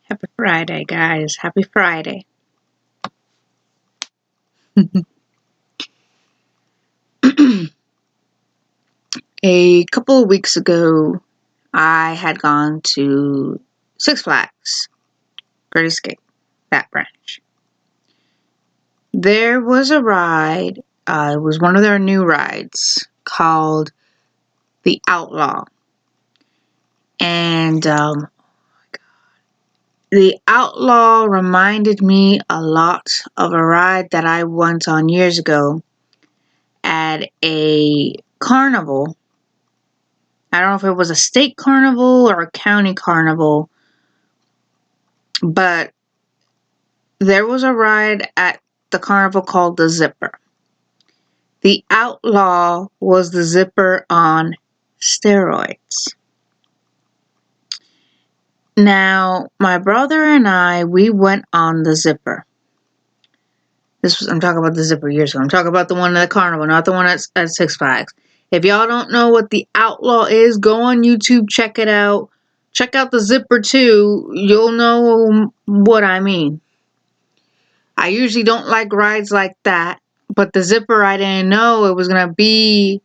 Happy Friday, guys. Happy Friday. A couple of weeks ago, I had gone to Six Flags, Great Escape, that branch. There was a ride, it was one of their new rides called The Outlaw. And The Outlaw reminded me a lot of a ride that I went on years ago at a carnival. I don't know if it was a state carnival or a county carnival, but there was a ride at the carnival called the Zipper. The Outlaw was the Zipper on steroids. Now, my brother and I, we went on the Zipper. I'm talking about the Zipper years ago. I'm talking about the one at the carnival, not the one at Six Flags. If y'all don't know what the Outlaw is, go on YouTube, check it out. Check out the Zipper too. You'll know what I mean. I usually don't like rides like that, but the Zipper, I didn't know it was going to be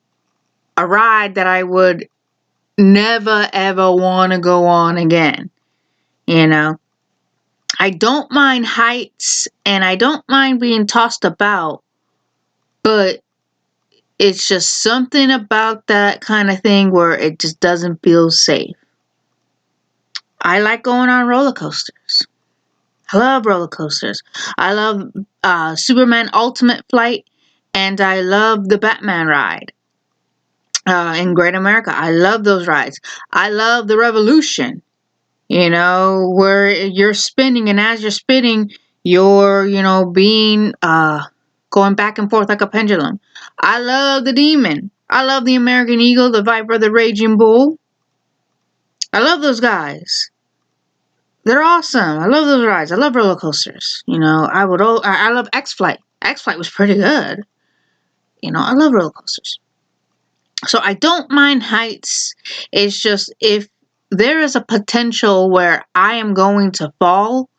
a ride that I would never ever want to go on again. You know, I don't mind heights and I don't mind being tossed about, but it's just something about that kind of thing where it just doesn't feel safe. I like going on roller coasters. I love roller coasters. I love Superman Ultimate Flight, and I love the Batman ride in Great America. I love those rides. I love the Revolution, where you're spinning, and as you're spinning, you're, being going back and forth like a pendulum. I love the Demon. I love the American Eagle, the Viper, the Raging Bull. I love those guys. They're awesome. I love those rides. I love roller coasters. I love X-Flight. X-Flight was pretty good. I love roller coasters. So I don't mind heights. It's just if there is a potential where I am going to fall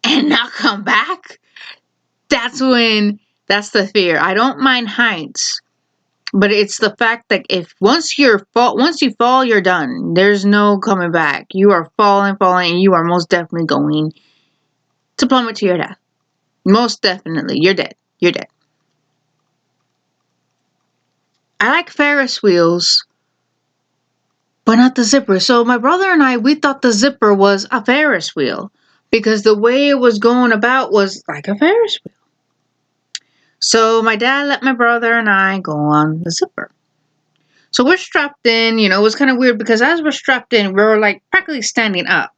and not come back, that's the fear. I don't mind heights, but it's the fact that once you fall, you're done. There's no coming back. You are falling, and you are most definitely going to plummet to your death. Most definitely, you're dead. You're dead. I like Ferris wheels, but not the Zipper. So my brother and I, we thought the Zipper was a Ferris wheel because the way it was going about was like a Ferris wheel. So my dad let my brother and I go on the Zipper. So we're strapped in, it was kind of weird because as we're strapped in, we're like practically standing up.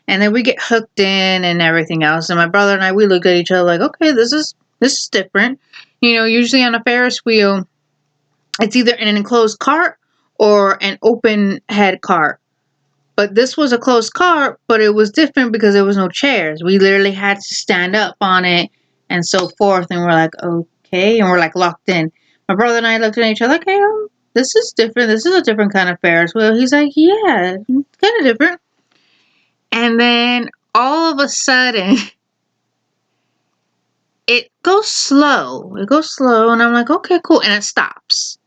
And then we get hooked in and everything else. And my brother and I, we look at each other like, okay, this is different. Usually on a Ferris wheel, it's either in an enclosed cart or an open head cart. But this was a closed cart, but it was different because there was no chairs. We literally had to stand up on it and so forth. And we're like, okay. And we're like locked in. My brother and I looked at each other, okay, this is different. This is a different kind of Ferris wheel. He's like, yeah, kind of different. And then all of a sudden, it goes slow. And I'm like, okay, cool. And it stops.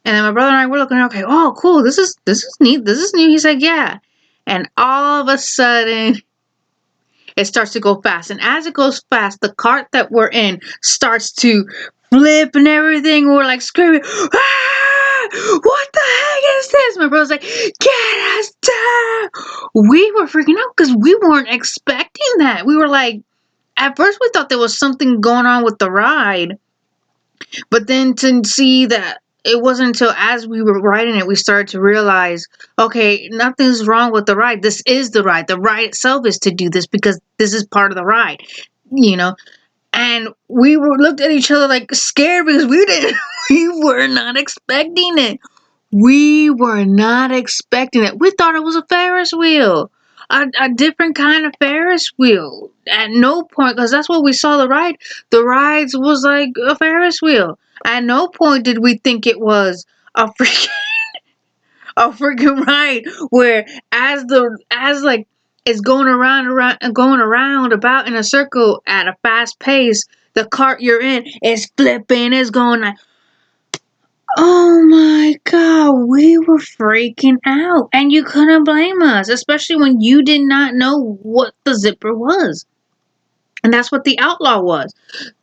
And then my brother and I were looking, okay, oh, cool. This is neat. This is new. He's like, yeah. And all of a sudden, it starts to go fast. And as it goes fast, the cart that we're in starts to flip and everything. We're like screaming, ah! What the heck is this? My brother's like, get us down. We were freaking out because we weren't expecting that. We were like, at first we thought there was something going on with the ride. But then to see that it wasn't until as we were riding it, we started to realize, okay, nothing's wrong with the ride. This is the ride. The ride itself is to do this because this is part of the ride, And we looked at each other like scared because we were not expecting it. We were not expecting it. We thought it was a Ferris wheel, a different kind of Ferris wheel. At no point, because that's what we saw the ride. The rides was like a Ferris wheel. At no point did we think it was a freaking ride where as is going around about in a circle at a fast pace. The cart you're in is flipping, is going like, oh my God, we were freaking out. And you couldn't blame us, especially when you did not know what the zipper was. And that's what the outlaw was.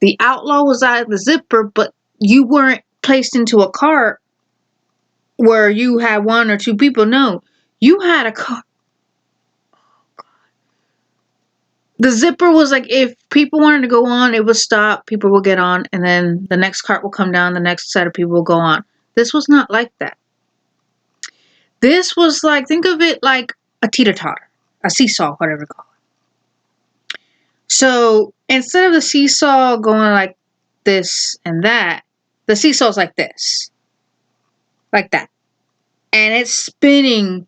The outlaw was out of the zipper, but you weren't placed into a cart where you had one or two people. No, you had a cart. The zipper was like, if people wanted to go on, it would stop, people would get on, and then the next cart will come down, the next set of people will go on. This was not like that. This was like, think of it like a teeter-totter, a seesaw, whatever you call it. So instead of the seesaw going like this and that, the seesaw's like this, like that. And it's spinning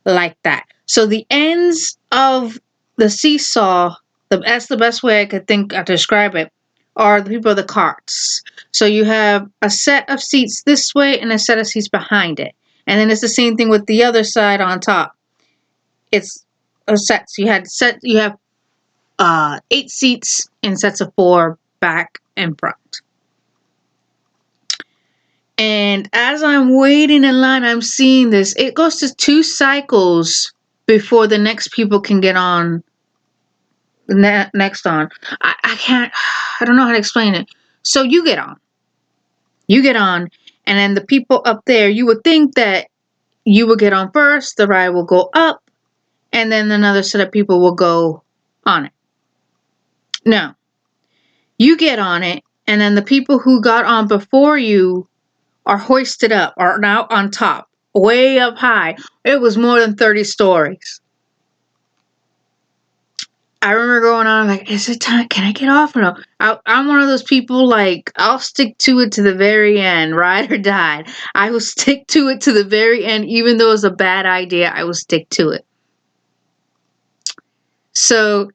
like that. So the ends of the seesaw, that's the best way I could think to describe it, are the people of the carts. So you have a set of seats this way and a set of seats behind it. And then it's the same thing with the other side on top. It's a set. So you have 8 seats in sets of 4 back and front. And as I'm waiting in line, I'm seeing this. It goes to 2 cycles before the next people can get on. Next on. I don't know how to explain it. So you get on. And then the people up there, you would think that you will get on first, the ride will go up, and then another set of people will go on it. No. You get on it, and then the people who got on before you are hoisted up, are now on top, way up high. It was more than 30 stories. I remember going on like, is it time? Can I get off or no? I'm one of those people, like, I'll stick to it to the very end, ride or die. I will stick to it to the very end, even though it's a bad idea, I will stick to it. So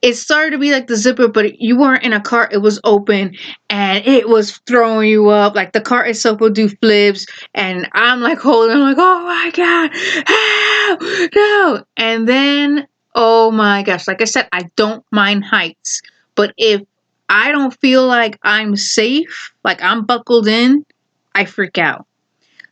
it started to be like the zipper, but you weren't in a cart. It was open and it was throwing you up. Like the cart itself would do flips, and I'm like holding, I'm like, oh my God, help, no. And then, oh my gosh, like I said, I don't mind heights, but if I don't feel like I'm safe, like I'm buckled in, I freak out.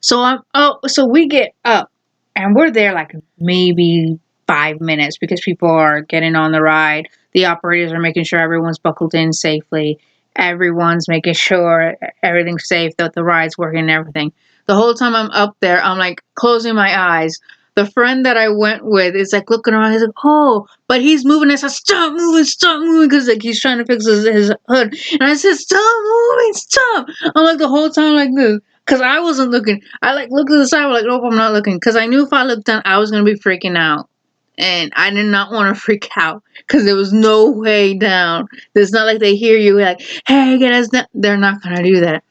So so we get up and we're there like maybe 5 minutes because people are getting on the ride. The operators are making sure everyone's buckled in safely. Everyone's making sure everything's safe, that the ride's working and everything. The whole time I'm up there, I'm like closing my eyes. The friend that I went with is like looking around. He's like, oh, but he's moving. I said, stop moving, because like he's trying to fix his hood. And I said, stop moving, stop. I'm like the whole time like this. Because I wasn't looking. I like looked to the side. I'm like, nope, I'm not looking. Because I knew if I looked down, I was going to be freaking out. And I did not want to freak out. Because there was no way down. It's not like they hear you like, hey, get us down. They're not going to do that.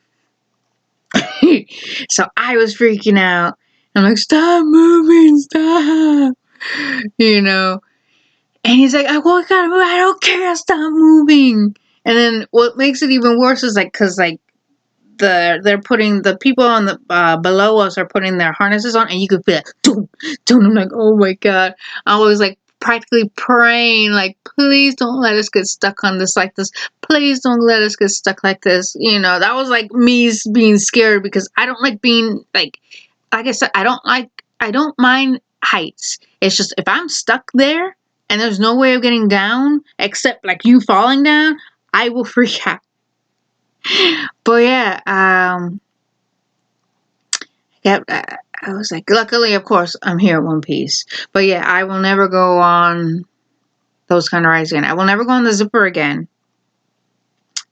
So I was freaking out. I'm like, stop moving, stop. You know. And he's like, I gotta move. I don't care. Stop moving. And then what makes it even worse is like, because like, they're putting the people on the below us are putting their harnesses on, and you could feel like, doom, doom. I'm like, oh my God. I was like practically praying, like, please don't let us get stuck on this like this. Please don't let us get stuck like this. You know, that was like me being scared, because I don't like being like I said, I don't mind heights. It's just if I'm stuck there and there's no way of getting down except like you falling down, I will freak out. But yeah, I was like, luckily, of course, I'm here in one piece. But yeah, I will never go on those kind of rides again. I will never go on the zipper again.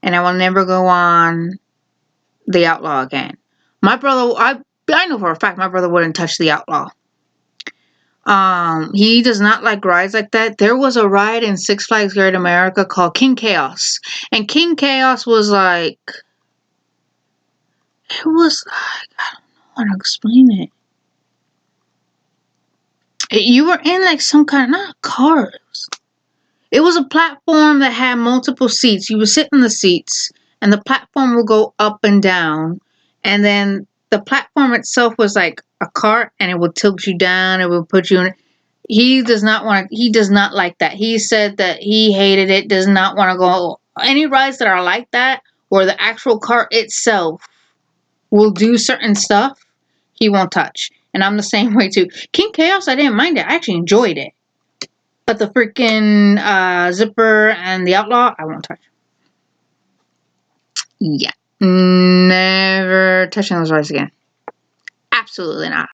And I will never go on the outlaw again. My brother, I know for a fact my brother wouldn't touch the outlaw. He does not like rides like that. There was a ride in Six Flags Great America called King Chaos. And King Chaos was like, it was like, I don't know how to explain it. You were in like some kind of, not a car. It was a platform that had multiple seats. You would sit in the seats, and the platform would go up and down. And then the platform itself was like a cart, and it would tilt you down. It would put you in. He does not want to, he does not like that. He said that he hated it, does not want to go any rides that are like that, or the actual car itself will do certain stuff he won't touch. And I'm the same way too. King Chaos, I didn't mind it. I actually enjoyed it. But the freaking Zipper and the Outlaw, I won't touch. Yeah. Never touching those rides again. Absolutely not.